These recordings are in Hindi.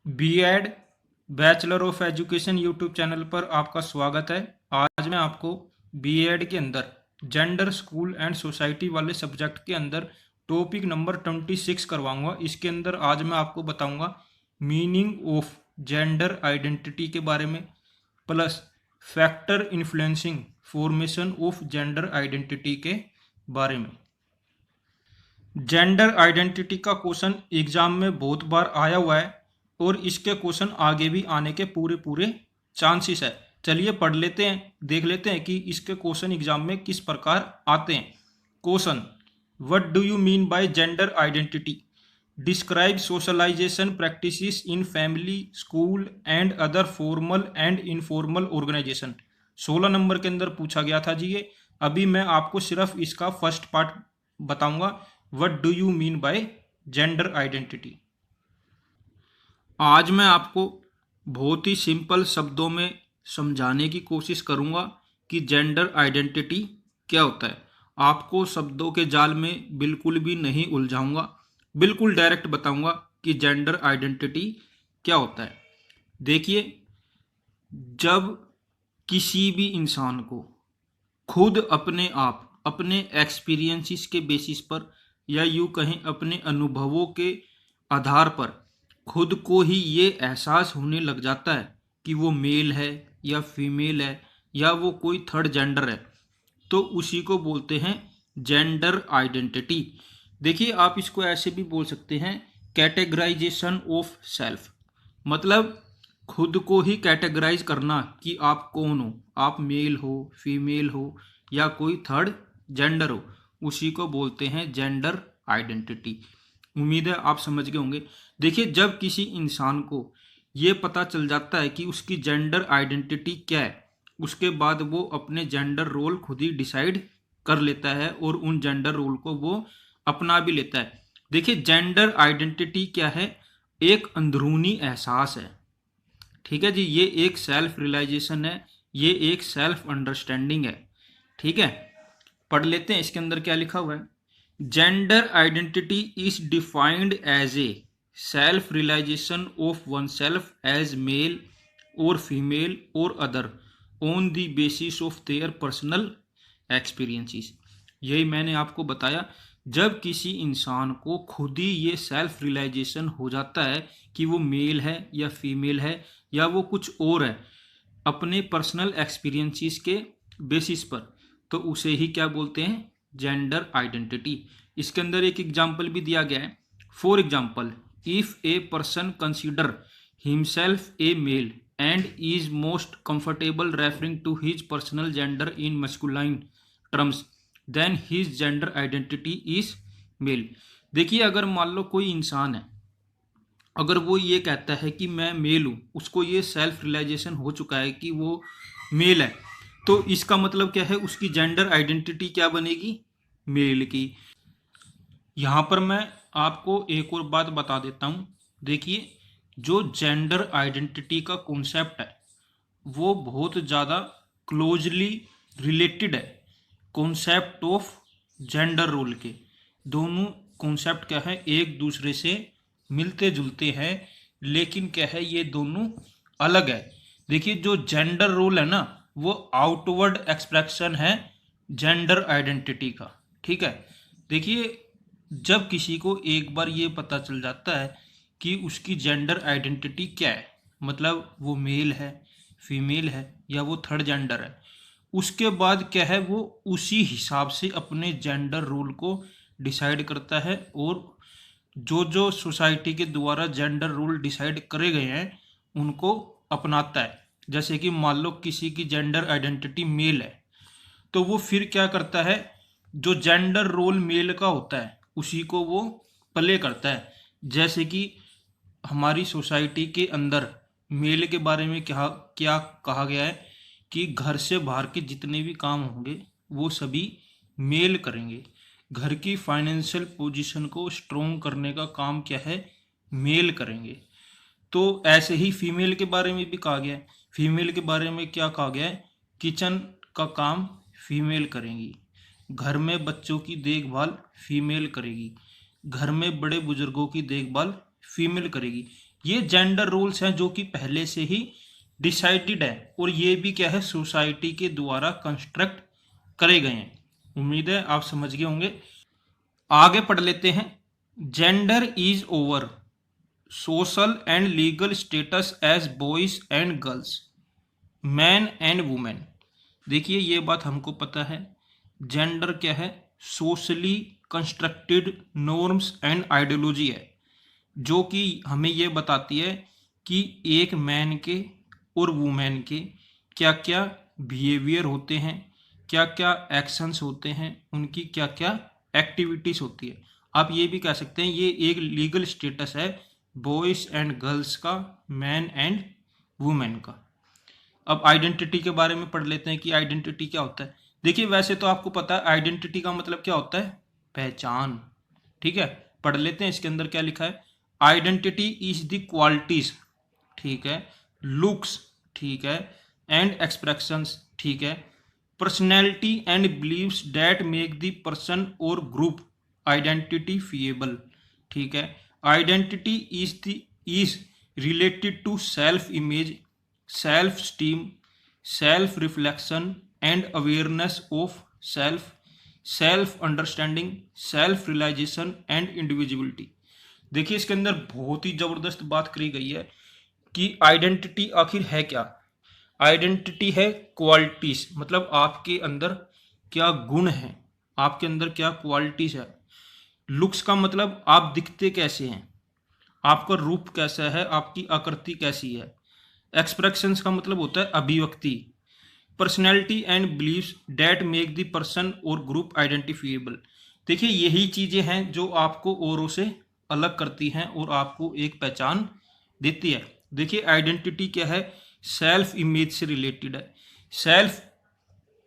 B.Ed bachelor of education YouTube channel पर आपका स्वागत है। आज मैं आपको B.Ed के अंदर जेंडर स्कूल एंड सोसाइटी वाले सब्जेक्ट के अंदर टॉपिक नंबर 26 करवाऊंगा। इसके अंदर आज मैं आपको बताऊंगा मीनिंग ऑफ जेंडर आइडेंटिटी के बारे में, plus factor influencing formation of gender identity के बारे में। जेंडर आइडेंटिटी का क्वेश्चन एग्जाम में बहुत बार आया हुआ है और इसके क्वेश्चन आगे भी आने के पूरे पूरे चांसेस है। चलिए पढ़ लेते हैं, देख लेते हैं कि इसके क्वेश्चन एग्जाम में किस प्रकार आते हैं। Question, what do you mean by gender identity? Describe socialization practices in family, school and other formal and informal organization. 16 number के अंदर पूछा गया था जी ये। अभी मैं आपको सिर्फ इसका फर्स्ट पार्ट बताऊंगा, what do you mean by gender identity. आज मैं आपको बहुत ही सिंपल शब्दों में समझाने की कोशिश करूंगा कि जेंडर आइडेंटिटी क्या होता है। आपको शब्दों के जाल में बिल्कुल भी नहीं उलझाऊंगा, बिल्कुल डायरेक्ट बताऊंगा कि जेंडर आइडेंटिटी क्या होता है। देखिए, जब किसी भी इंसान को खुद अपने आप अपने एक्सपीरियंसेस के बेसिस पर या यूं कहें अपने अनुभवों के आधार पर खुद को ही ये एहसास होने लग जाता है कि वो मेल है या फीमेल है या वो कोई थर्ड जेंडर है, तो उसी को बोलते हैं जेंडर आइडेंटिटी। देखिए, आप इसको ऐसे भी बोल सकते हैं, कैटेगराइजेशन ऑफ सेल्फ। मतलब खुद को ही कैटेगराइज करना कि आप कौन हो, आप मेल हो, फीमेल हो या कोई थर्ड जेंडर हो, उसी को बोलते हैं जेंडर आइडेंटिटी। उम्मीद है आप समझ गए होंगे। देखिए, जब किसी इंसान को ये पता चल जाता है कि उसकी जेंडर आइडेंटिटी क्या है, उसके बाद वो अपने जेंडर रोल खुद ही डिसाइड कर लेता है और उन जेंडर रोल को वो अपना भी लेता है। देखिए, जेंडर आइडेंटिटी क्या है? एक अंदरूनी एहसास है। ठीक है जी, ये एक सेल्फ रियलाइजेशन है, ये एक सेल्फ अंडरस्टैंडिंग है। ठीक है, पढ़ लेते हैं इसके अंदर क्या लिखा हुआ है। Gender identity is defined as a self realization of oneself as male और फीमेल और other on the basis of their personal experiences. यही मैंने आपको बताया, जब किसी इंसान को खुद ही ये सेल्फ रियलाइजेशन हो जाता है कि वो मेल है या फीमेल है या वो कुछ और है अपने पर्सनल एक्सपीरियंसेस के बेसिस पर, तो उसे ही क्या बोलते हैं? Gender identity. इसके अंदर एक एग्जाम्पल भी दिया गया है। For example, if a person consider himself a male and is most comfortable referring to his personal gender in masculine terms, then his gender identity is male. देखिए, अगर मान लो कोई इंसान है, अगर वो ये कहता है कि मैं मेल हूँ, उसको ये सेल्फ रियलाइजेशन हो चुका है कि वो मेल है, तो इसका मतलब क्या है? उसकी जेंडर आइडेंटिटी क्या बनेगी? मेल की। यहाँ पर मैं आपको एक और बात बता देता हूँ। देखिए, जो जेंडर आइडेंटिटी का कॉन्सेप्ट है वो बहुत ज़्यादा क्लोजली रिलेटेड है कॉन्सेप्ट ऑफ जेंडर रोल के। दोनों कॉन्सेप्ट क्या है? एक दूसरे से मिलते जुलते हैं, लेकिन क्या है, ये दोनों अलग है। देखिए, जो जेंडर रोल है ना, वो आउटवर्ड एक्सप्रेशन है जेंडर आइडेंटिटी का। ठीक है, देखिए, जब किसी को एक बार ये पता चल जाता है कि उसकी जेंडर आइडेंटिटी क्या है, मतलब वो मेल है, फीमेल है या वो थर्ड जेंडर है, उसके बाद क्या है, वो उसी हिसाब से अपने जेंडर रोल को डिसाइड करता है और जो जो सोसाइटी के द्वारा जेंडर रोल डिसाइड करे गए हैं उनको अपनाता है। जैसे कि मान लो किसी की जेंडर आइडेंटिटी मेल है, तो वो फिर क्या करता है, जो जेंडर रोल मेल का होता है उसी को वो प्ले करता है। जैसे कि हमारी सोसाइटी के अंदर मेल के बारे में क्या क्या कहा गया है कि घर से बाहर के जितने भी काम होंगे वो सभी मेल करेंगे। घर की फाइनेंशियल पोजीशन को स्ट्रोंग करने का काम क्या है? मेल करेंगे। तो ऐसे ही फीमेल के बारे में भी कहा गया है। फीमेल के बारे में क्या कहा गया है? किचन का काम फीमेल करेंगी, घर में बच्चों की देखभाल फीमेल करेगी, घर में बड़े बुजुर्गों की देखभाल फीमेल करेगी। ये जेंडर रोल्स हैं जो कि पहले से ही डिसाइडेड है, और ये भी क्या है, सोसाइटी के द्वारा कंस्ट्रक्ट करे गए हैं। उम्मीद है आप समझ गए होंगे। आगे पढ़ लेते हैं। Gender is over social and legal status as boys and girls, man and women. देखिए ये बात हमको पता है, जेंडर क्या है, socially constructed norms and ideology है, जो कि हमें ये बताती है कि एक मैन के और वुमेन के क्या क्या बिहेवियर होते हैं, क्या क्या एक्शंस होते हैं, उनकी क्या क्या एक्टिविटीज होती है। आप ये भी कह सकते हैं ये एक लीगल स्टेटस है बॉयज एंड गर्ल्स का, मैन एंड वुमेन का। अब आइडेंटिटी के बारे में पढ़ लेते हैं कि आइडेंटिटी क्या होता है। देखिए वैसे तो आपको पता है आइडेंटिटी का मतलब क्या होता है, पहचान। ठीक है, पढ़ लेते हैं इसके अंदर क्या लिखा है। आइडेंटिटी इज द क्वालिटीज, ठीक है, लुक्स, ठीक है, एंड एक्सप्रेशंस, ठीक है, personality and beliefs that make the person और ग्रुप आइडेंटिफिएबल, ठीक है। Identity is related to self image, self esteem, self reflection and awareness of self, self understanding, self realization and individuality. देखिए इसके अंदर बहुत ही जबरदस्त बात करी गई है कि आइडेंटिटी आखिर है क्या। आइडेंटिटी है क्वालिटीज, मतलब आपके अंदर क्या गुण है, आपके अंदर क्या क्वालिटीज है। लुक्स का मतलब आप दिखते कैसे हैं, आपका रूप कैसा है, आपकी आकृति कैसी है। एक्सप्रेशंस का मतलब होता है अभिव्यक्ति। Personality and beliefs that make the person और ग्रुप आइडेंटिफिएबल। देखिए यही चीजें हैं जो आपको औरों से अलग करती हैं और आपको एक पहचान देती है। देखिए आइडेंटिटी क्या है, सेल्फ इमेज से रिलेटेड है, सेल्फ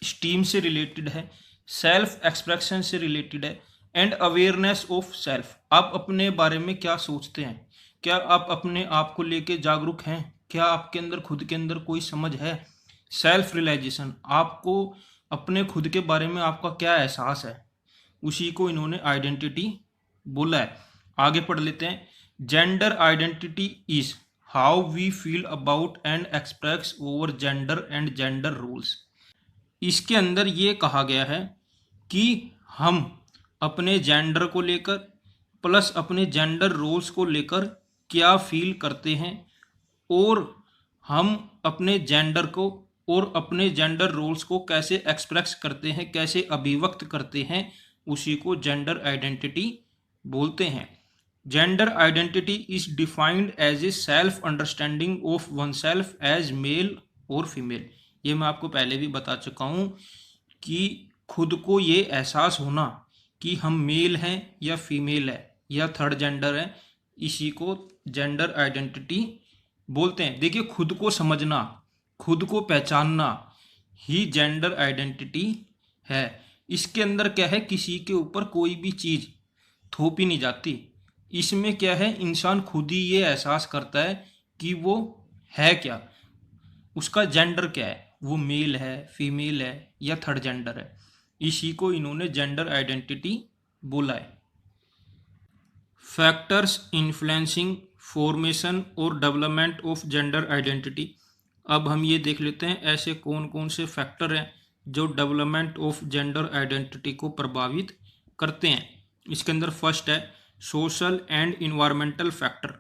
स्टीम से रिलेटेड है, सेल्फ एक्सप्रेशन से रिलेटेड है, एंड अवेयरनेस ऑफ सेल्फ। आप अपने बारे में क्या सोचते हैं, क्या आप अपने आप को लेके जागरूक हैं, क्या आपके अंदर खुद के अंदर कोई समझ है। सेल्फ रियलाइजेशन, आपको अपने खुद के बारे में आपका क्या एहसास है, उसी को इन्होंने आइडेंटिटी बोला है। आगे पढ़ लेते हैं। Gender identity is how we feel about and express over gender and gender rules. इसके अंदर ये कहा गया है कि हम अपने जेंडर को लेकर प्लस अपने जेंडर रोल्स को लेकर क्या फील करते हैं, और हम अपने जेंडर को और अपने जेंडर रोल्स को कैसे एक्सप्रेस करते हैं, कैसे अभिव्यक्त करते हैं, उसी को जेंडर आइडेंटिटी बोलते हैं। Gender identity is defined as a self understanding of oneself as male और फीमेल। ये मैं आपको पहले भी बता चुका हूँ कि खुद को ये एहसास होना कि हम मेल हैं या फीमेल है या थर्ड जेंडर है, इसी को जेंडर आइडेंटिटी बोलते हैं। देखिए खुद को समझना, खुद को पहचानना ही जेंडर आइडेंटिटी है। इसके अंदर क्या है, किसी के ऊपर कोई भी चीज थोपी नहीं जाती। इसमें क्या है, इंसान खुद ही ये एहसास करता है कि वो है क्या, उसका जेंडर क्या है, वो मेल है, फीमेल है या थर्ड जेंडर है। इसी को इन्होंने जेंडर आइडेंटिटी बोला है। फैक्टर्स इन्फ्लुएंसिंग फॉर्मेशन और डेवलपमेंट ऑफ जेंडर आइडेंटिटी। अब हम ये देख लेते हैं ऐसे कौन कौन से फैक्टर हैं जो डेवलपमेंट ऑफ जेंडर आइडेंटिटी को प्रभावित करते हैं। इसके अंदर फर्स्ट है social and environmental factor.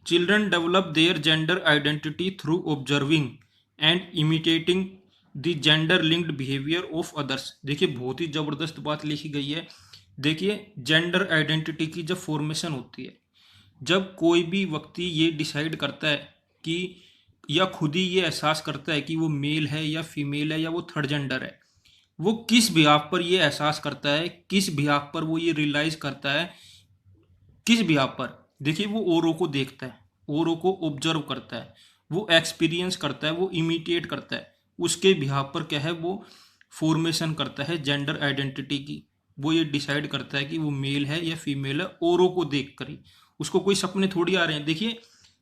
Children develop their gender identity through observing and imitating the gender linked behaviour of others. देखिए बहुत ही जबरदस्त बात लिखी गई है। देखिए जेंडर आइडेंटिटी की जब फॉर्मेशन होती है, जब कोई भी व्यक्ति ये डिसाइड करता है कि या खुद ही ये एहसास करता है कि वो मेल है या फीमेल है या वो थर्ड जेंडर है, वो किस बिहाफ पर ये एहसास करता है, किस बिहाफ पर वो ये रियलाइज करता है, किस बिहाफ पर। देखिए वो औरों को देखता है, औरों को ऑब्जर्व करता है, वो एक्सपीरियंस करता है, वो इमिटेट करता है, उसके बिहाफ पर क्या है वो फॉर्मेशन करता है जेंडर आइडेंटिटी की। वो ये डिसाइड करता है कि वो मेल है या फीमेल है औरों को देख कर ही। उसको कोई सपने थोड़ी आ रहे हैं। देखिए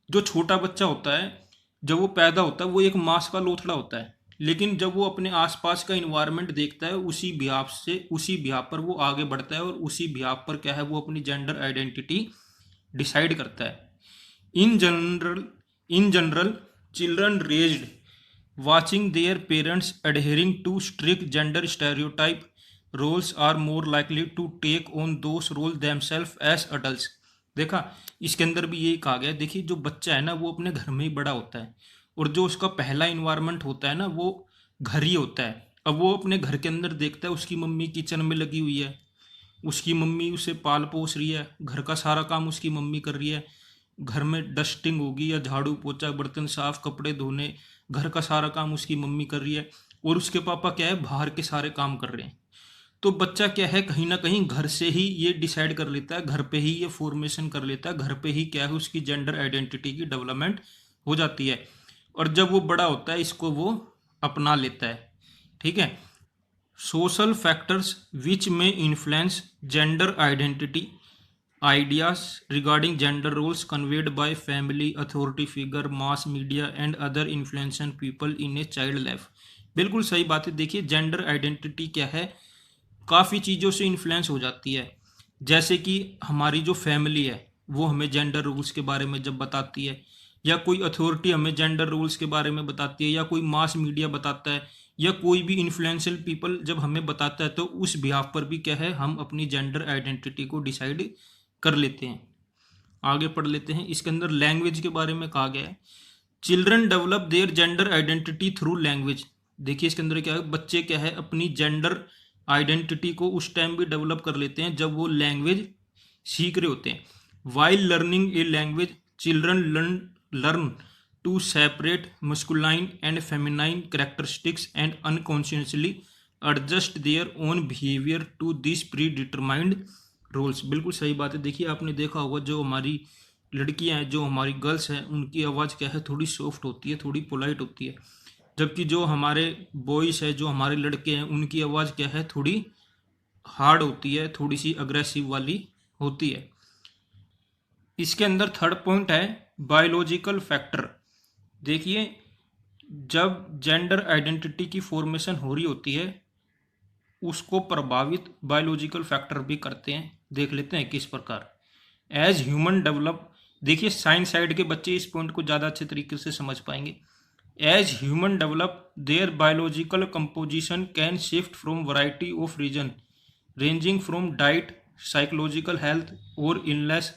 जो छोटा बच्चा होता है जब वो पैदा होता है वो एक मांस का लोथड़ा होता है, लेकिन जब वो अपने आसपास का इन्वायरमेंट देखता है उसी बिहाफ से, उसी बिहाफ पर वो आगे बढ़ता है और उसी बिहाफ पर क्या है वो अपनी जेंडर आइडेंटिटी डिसाइड करता है। In general, in general, children raised watching their parents adhering to strict gender stereotype roles are more likely to take on those roles themselves as adults. देखा, इसके अंदर भी यही कहा गया है। देखिए, जो बच्चा है ना वो अपने घर में ही बड़ा होता है, और जो उसका पहला इन्वायरमेंट होता है ना वो घर ही होता है। अब वो अपने घर के अंदर देखता है उसकी मम्मी किचन में लगी हुई है, उसकी मम्मी उसे पाल पोस रही है, घर का सारा काम उसकी मम्मी कर रही है, घर में डस्टिंग होगी या झाड़ू पोछा बर्तन साफ कपड़े धोने, घर का सारा काम उसकी मम्मी कर रही है, और उसके पापा क्या है बाहर के सारे काम कर रहे हैं। तो बच्चा क्या है कहीं ना कहीं घर से ही ये डिसाइड कर लेता है, घर पे ही ये फॉर्मेशन कर लेता है, घर पे ही क्या है उसकी जेंडर आइडेंटिटी की डेवलपमेंट हो जाती है, और जब वो बड़ा होता है इसको वो अपना लेता है। ठीक है। सोशल फैक्टर्स विच में influence gender identity, ideas regarding gender roles conveyed by family, authority figure, mass media and other influential people in a child life। बिल्कुल सही बात है। देखिए, जेंडर आइडेंटिटी क्या है, काफ़ी चीज़ों से इन्फ्लुएंस हो जाती है। जैसे कि हमारी जो फैमिली है वो हमें जेंडर रूल्स के बारे में जब बताती है, या कोई अथॉरिटी हमें जेंडर रूल्स के बारे में बताती है, या कोई मास मीडिया बताता है, या कोई भी इन्फ्लुएंशियल पीपल जब हमें बताता है, तो उस बिहाफ पर भी क्या है हम अपनी जेंडर आइडेंटिटी को डिसाइड कर लेते हैं। आगे पढ़ लेते हैं। इसके अंदर लैंग्वेज के बारे में कहा गया है, children develop their gender identity through language. देखिए, इसके अंदर क्या है, बच्चे क्या है अपनी जेंडर आइडेंटिटी को उस टाइम भी डेवलप कर लेते हैं जब वो लैंग्वेज सीख रहे होते हैं। While learning a language children learn to separate masculine and feminine characteristics and unconsciously adjust their own behaviour to this predetermined roles. बिल्कुल सही बात है। देखिए, आपने देखा होगा जो हमारी लड़कियां हैं, जो हमारी गर्ल्स हैं, उनकी आवाज़ क्या है थोड़ी सॉफ्ट होती है, थोड़ी पोलाइट होती है, जबकि जो हमारे बॉयज़ है, जो हमारे लड़के हैं, उनकी आवाज़ क्या है थोड़ी हार्ड होती है, थोड़ी सी अग्रेसिव वाली होती है। इसके अंदर थर्ड पॉइंट है बायोलॉजिकल फैक्टर। देखिए, जब जेंडर आइडेंटिटी की फॉर्मेशन हो रही होती है उसको प्रभावित बायोलॉजिकल फैक्टर भी करते हैं। देख लेते हैं किस प्रकार। एज ह्यूमन डेवलप, देखिए साइंस साइड के बच्चे इस पॉइंट को ज़्यादा अच्छे तरीके से समझ पाएंगे। As human develop their biological composition can shift from variety of reason ranging from diet, psychological health और illness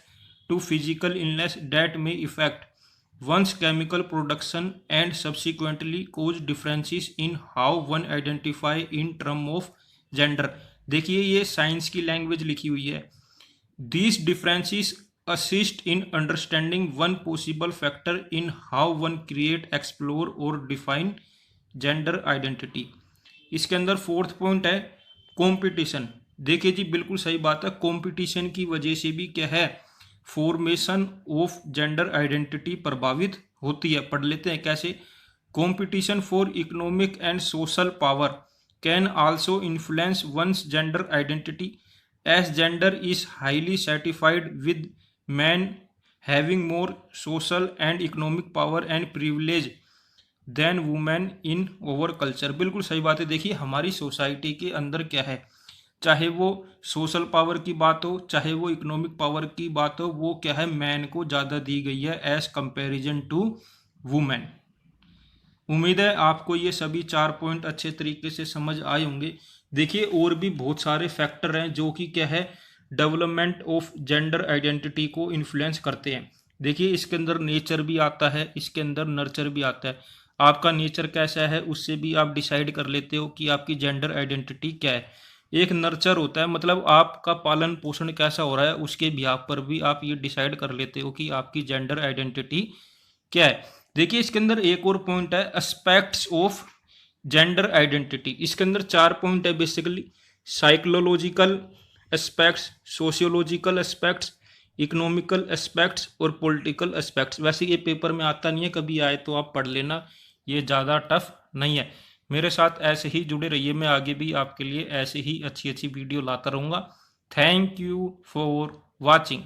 to physical illness that may effect one's chemical production and subsequently cause differences in how one identify in term of gender। देखिए, ये साइंस की लैंग्वेज लिखी हुई है। These differences assist in understanding one possible factor in how one create, explore और define gender identity। इसके अंदर फोर्थ पॉइंट है कंपटीशन। देखिए जी, बिल्कुल सही बात है। कंपटीशन की वजह से भी क्या है फॉर्मेशन ऑफ जेंडर आइडेंटिटी प्रभावित होती है। पढ़ लेते हैं कैसे। Competition for economic and social power can also influence one's gender identity as gender is highly stratified with man having more social and economic power and privilege than women in over culture. बिल्कुल सही बात है। देखिए, हमारी सोसाइटी के अंदर क्या है, चाहे वो सोशल पावर की बात हो, चाहे वो इकोनॉमिक पावर की बात हो, वो क्या है मैन को ज़्यादा दी गई है एज कंपैरिजन टू वुमेन। उम्मीद है आपको ये सभी 4 पॉइंट अच्छे तरीके से समझ आए होंगे। देखिए, और भी बहुत सारे फैक्टर हैं जो कि क्या है डेवलपमेंट ऑफ जेंडर आइडेंटिटी को इन्फ्लुएंस करते हैं। देखिए, इसके अंदर नेचर भी आता है, इसके अंदर नर्चर भी आता है। आपका नेचर कैसा है उससे भी आप डिसाइड कर लेते हो कि आपकी जेंडर आइडेंटिटी क्या है। एक नर्चर होता है, मतलब आपका पालन पोषण कैसा हो रहा है उसके बिहाफ पर भी आप ये डिसाइड कर लेते हो कि आपकी जेंडर आइडेंटिटी क्या है। देखिए, इसके अंदर एक और पॉइंट है एस्पेक्ट्स ऑफ जेंडर आइडेंटिटी। इसके अंदर 4 पॉइंट है basically. Psychological aspects, sociological aspects, economical aspects और पॉलिटिकल एस्पेक्ट्स। वैसे ये पेपर में आता नहीं है, कभी आए तो आप पढ़ लेना, ये ज़्यादा टफ नहीं है। मेरे साथ ऐसे ही जुड़े रहिए, मैं आगे भी आपके लिए ऐसे ही अच्छी अच्छी वीडियो लाता रहूँगा। Thank you for watching.